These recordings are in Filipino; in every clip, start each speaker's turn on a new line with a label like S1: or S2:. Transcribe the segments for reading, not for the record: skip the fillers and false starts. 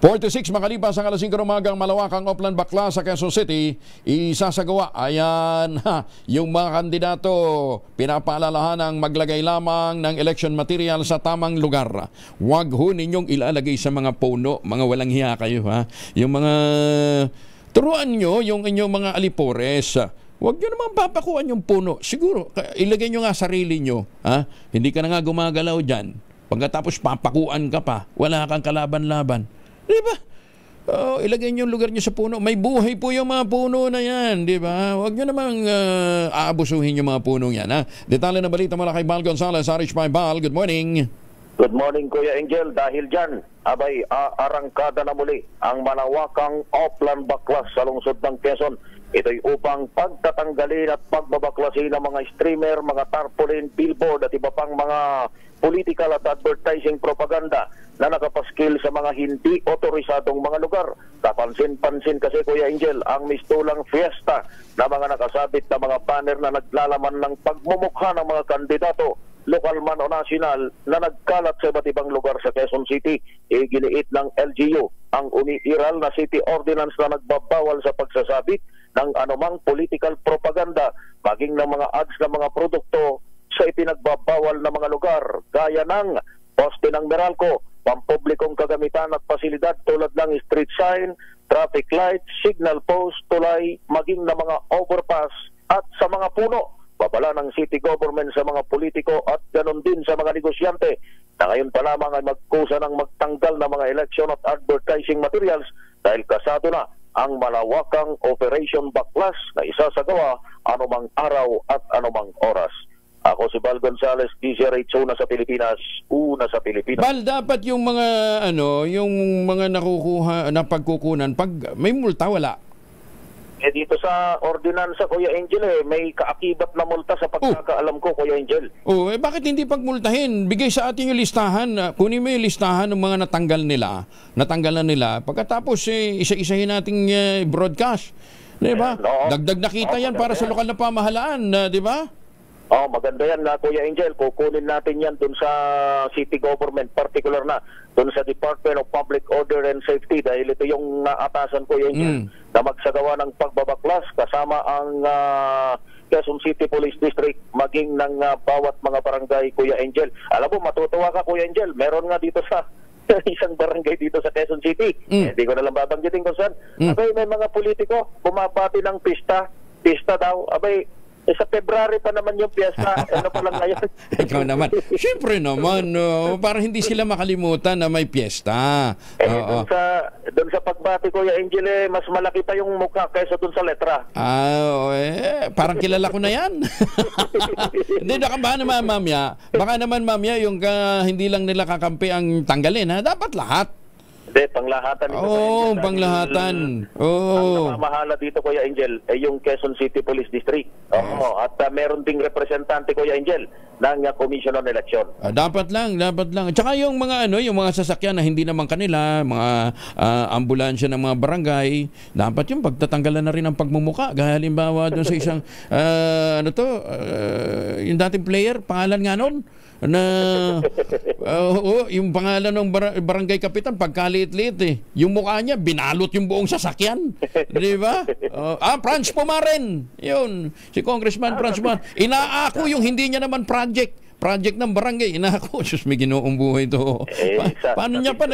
S1: 46 makalipas ang alas 5 ng umagang malawakang Oplan Bakla sa Quezon City, isasagawa. Ayan, yung mga kandidato, pinapaalalahan ang maglagay lamang ng election material sa tamang lugar. Huwag ho ninyong ilalagay sa mga puno, mga walang hiya kayo ha. Yung mga, turuan nyo yung inyong mga alipores. Huwag nyo naman papakuan yung puno. Siguro, ilagay nyo nga sarili nyo. Ha? Hindi ka na nga gumagalaw dyan. Pagkatapos papakuan ka pa, wala kang kalaban-laban. Diba? Ilagay niyo yung lugar niyo sa puno. May buhay po yung mga puno na yan. Diba? Huwag niyo namang aabusuhin yung mga puno yan. Ha? Detalye na balita mula kay Bal Gonzales. Arish Bal, good morning.
S2: Good morning, Kuya Angel. Dahil dyan, abay, arangkada na muli ang malawakang Oplan Baklas sa lungsod ng Quezon. Ito'y upang pagtatanggalin at pagbabaklasin ng mga streamer, mga tarpaulin, billboard at iba pang mga political at advertising propaganda na nakapaskil sa mga hindi otorisadong mga lugar. Kapansin-pansin kasi, Kuya Angel, ang mistulang fiesta na mga nakasabit na mga banner na naglalaman ng pagmumukha ng mga kandidato, lokal man o nasyonal, na nagkalat sa iba't ibang lugar sa Quezon City. Giniit ng LGU ang umiiral na city ordinance na nagbabawal sa pagsasabit ng anumang political propaganda, maging ng mga ads ng mga produkto sa ipinagbabawal na mga lugar, gaya ng poste ng Meralco, pampublikong kagamitan at pasilidad tulad ng street sign, traffic light, signal post, tulay, maging ng mga overpass at sa mga puno. Babala ng city government sa mga politiko at ganon din sa mga negosyante na ngayon pa lamang ay magkusa ng magtanggal ng mga election at advertising materials dahil kasado na ang malawakang Operation Baklas na isasagawa anumang araw at anumang oras. Ako si Bal Gonzales, DZRH, una sa Pilipinas, una sa Pilipinas.
S1: Bal, dapat yung mga yung mga nakukuha na pagkukunan, pag may multa, wala.
S2: Dito sa ordinansa, Kuya Angel, may kaakibat na multa sa pagkakaalam ko, Kuya Angel.
S1: Bakit hindi pagmultahin? Bigay sa atin yung listahan. Kunin mo yung listahan ng mga natanggalan nila. Pagkatapos, isa-isahin nating broadcast. Diba? Dagdag na kita yan para sa lokal na pamahalaan, diba?
S2: Maganda yan na, Kuya Angel. Kukunin natin yan dun sa city government, particular na dun sa Department of Public Order and Safety, dahil ito yung naatasan, Kuya Angel, na magsagawa ng pagbabaklas kasama ang Quezon City Police District, maging ng bawat mga barangay, Kuya Angel. Alam mo, matutuwa ka, Kuya Angel. Meron nga dito sa isang barangay dito sa Quezon City. Hindi ko nalang babanggitin kung saan. Abay, may mga politiko bumabati ng pista daw. Abay, sa February pa naman yung piyesta. Ano pa lang ngayon?
S1: Ikaw naman. Siyempre naman, para hindi sila makalimutan na may piyesta.
S2: Doon sa pagbati, Kuya Angel, mas malaki pa yung mukha kaysa doon sa letra.
S1: Parang kilala ko na yan. Hindi, baka naman mamaya yung hindi lang nila kakampi ang tanggalin. Ha? Dapat lahat.
S2: Hindi, panglahatan.
S1: Panglahatan.
S2: Ang namamahala dito, Kuya Angel, ay yung Quezon City Police District. At meron ding representante, Kuya Angel, ng Commission on Election.
S1: Dapat lang. At saka yung mga yung mga sasakyan na hindi naman kanila, mga ambulansya ng mga barangay, dapat yung pagtatanggalan na rin ang pagmumuka. Halimbawa doon sa isang yung dating player, pangalan nga noon, na yung pangalan ng barangay kapitan pagkaliit-liit yung mukha niya binalot yung buong sasakyan, di ba? Franz Pumaren, yun si Congressman Franz Pumaren, inaako yung hindi niya naman project ng barangay, inaako. Diyos, may ginoong buhay to. Paano niya pa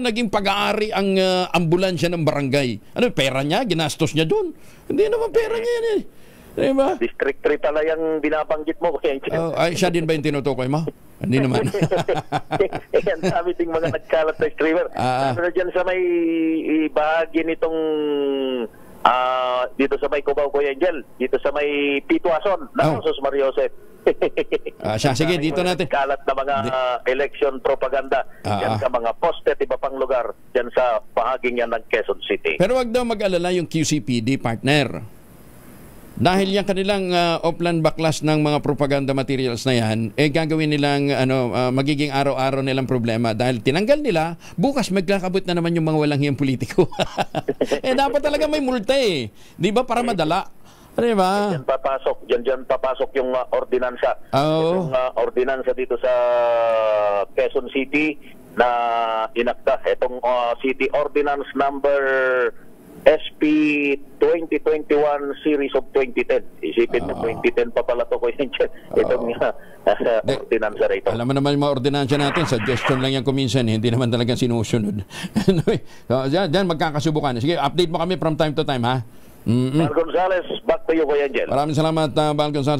S1: naging pag-aari ang ambulansya ng barangay? Pera niya ginastos niya doon? Hindi naman pera niya yan diba?
S2: District 3 pala yung binabanggit mo.
S1: Siya din ba yung tinutukoy mo? Hindi naman.
S2: Yan, sabi ding mga nagkalat na streamer. Pero dyan sa may bahagi nitong dito sa may Cubao, Kuya Angel, dito sa may Pituason, Sus Mariosep.
S1: Sige, dito natin.
S2: Kalat na mga election propaganda dyan sa mga poste at iba pang lugar dyan sa bahaging yan ng Quezon City.
S1: Pero wag daw mag-alala yung QCPD, partner. Dahil yung kanilang Oplan Baklas ng mga propaganda materials na yan, gagawin nilang magiging araw-araw nilang problema dahil tinanggal nila, bukas magkakabot na naman yung mga walang hiyang politiko. Dapat talaga may multa di ba, para madala. Diba?
S2: Diyan papasok yung ordinansa. Yung ordinansa dito sa Quezon City, na inakda. Itong City Ordinance number SP 2021 Series of 2010. Isipin mo, 2010 pa pala ito ko yun. Itong ordinansa rito.
S1: Alam mo naman yung mga ordinansya natin, suggestion lang yan kuminsan, hindi naman talagang sinusunod. So, diyan magkakasubukan. Sige, update mo kami from time to time, ha?
S2: Val Gonzales, back to you, Kuya Angel.
S1: Maraming salamat, Val Gonzales.